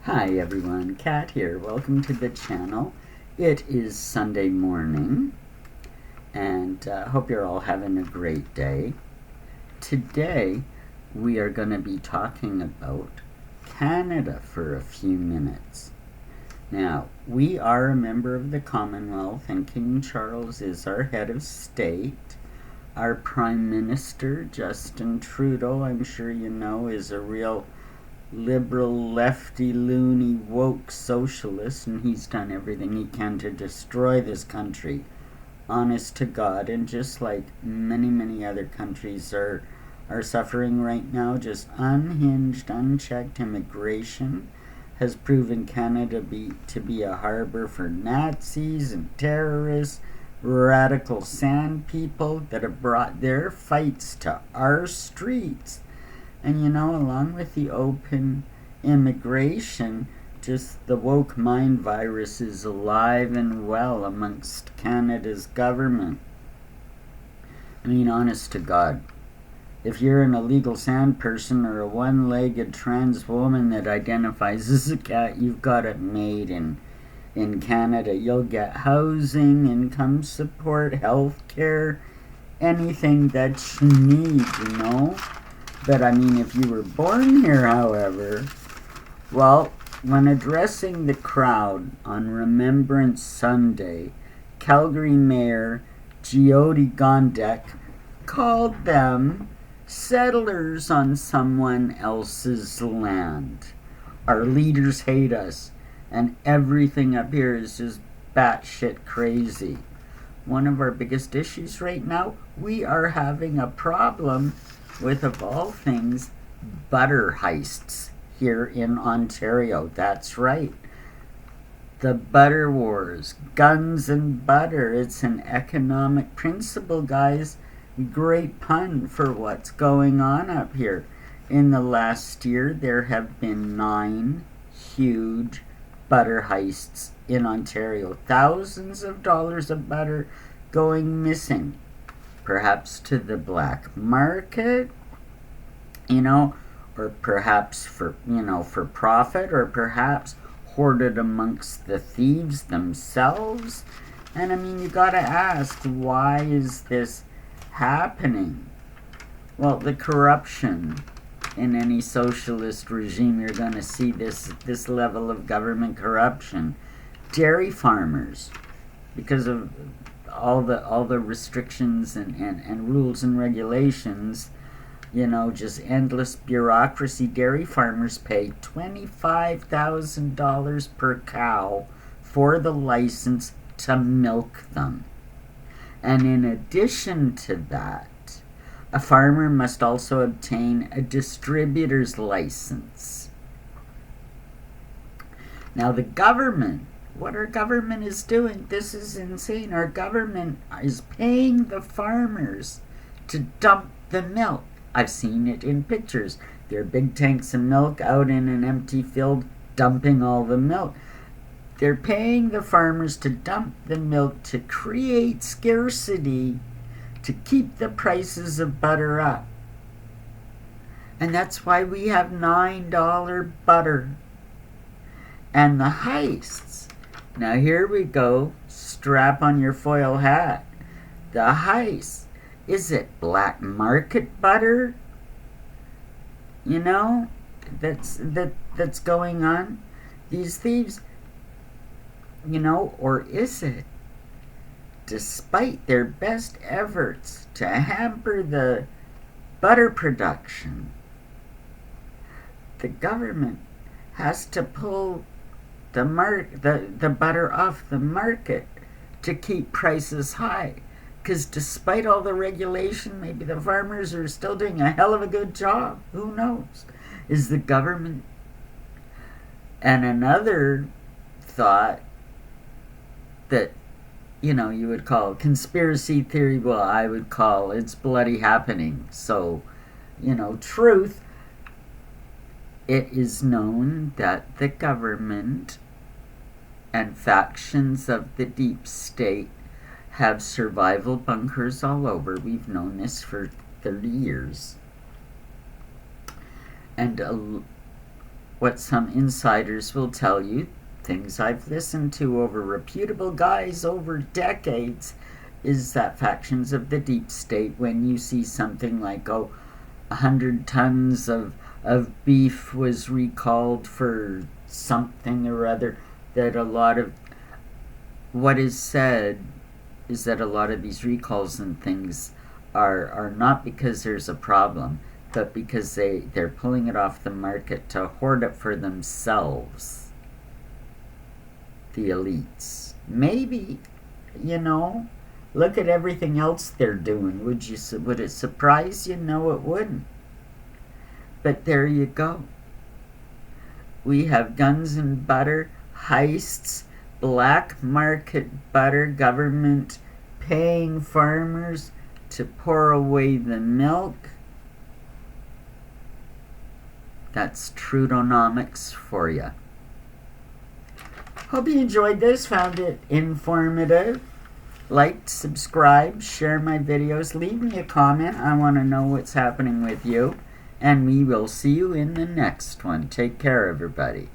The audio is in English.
Hi everyone, Kat here. Welcome to the channel. It is Sunday morning and hope you're all having a great day. Today we are going to be talking about Canada for a few minutes. Now, we are a member of the Commonwealth and King Charles is our head of state. Our Prime Minister, Justin Trudeau, I'm sure you know, is a real liberal, lefty, loony, woke socialist, and he's done everything he can to destroy this country. Honest to God, and just like many other countries are suffering right now, just unhinged, unchecked immigration has proven Canada to be a harbor for Nazis and terrorists, radical sand people that have brought their fights to our streets. And you know, along with the open immigration, just the woke mind virus is alive and well amongst Canada's government. I mean, honest to God, if you're an illegal sand person or a one-legged trans woman that identifies as a cat, you've got it made in Canada. You'll get housing, income support, health care, anything that you need, you know? But I mean, if you were born here, however, well, when addressing the crowd on Remembrance Sunday, Calgary Mayor Jyoti Gondek called them settlers on someone else's land. Our leaders hate us, and everything up here is just batshit crazy. One of our biggest issues right now, we are having a problem with, of all things, butter heists here in Ontario. That's right. The butter wars, guns and butter. It's an economic principle, guys. Great pun for what's going on up here. In the last year, there have been 9 huge butter heists in Ontario. Thousands of dollars of butter going missing. Perhaps to the black market, you know, or perhaps for profit, or perhaps hoarded amongst the thieves themselves. And I mean, you gotta ask, why is this happening? Well, the corruption in any socialist regime, you're gonna see this level of government corruption. Dairy farmers, because of all the restrictions and rules and regulations, you know, just endless bureaucracy. Dairy farmers pay $25,000 per cow for the license to milk them. And in addition to that, a farmer must also obtain a distributor's license. Now the government, what our government is doing, this is insane. Our government is paying the farmers to dump the milk. I've seen it in pictures. There are big tanks of milk out in an empty field dumping all the milk. They're paying the farmers to dump the milk to create scarcity, to keep the prices of butter up. And that's why we have $9 butter. And the heists. Now here we go. Strap on your foil hat. The heist. Is it black market butter? You know, that's going on. These thieves, you know, or is it, despite their best efforts to hamper the butter production, the government has to pull the butter off the market to keep prices high? Because despite all the regulation, maybe the farmers are still doing a hell of a good job. Who knows? Is the government... And another thought that, you know, you would call conspiracy theory, well, I would call it's bloody happening. So, you know, truth. It is known that the government and factions of the deep state have survival bunkers all over. We've known this for 30 years. And what some insiders will tell you, things I've listened to over reputable guys over decades, is that factions of the deep state, when you see something like, 100 tons of beef was recalled for something or other, that a lot of what is said is that a lot of these recalls and things are not because there's a problem, but because they're pulling it off the market to hoard it for themselves. The elites. Maybe, look at everything else they're doing. Would it surprise you? No, it wouldn't. But there you go. We have guns and butter, heists, black market butter, government paying farmers to pour away the milk. That's Trudeau-Nomics for you. Hope you enjoyed this, found it informative. Like, subscribe, share my videos, leave me a comment. I want to know what's happening with you. And we will see you in the next one. Take care, everybody.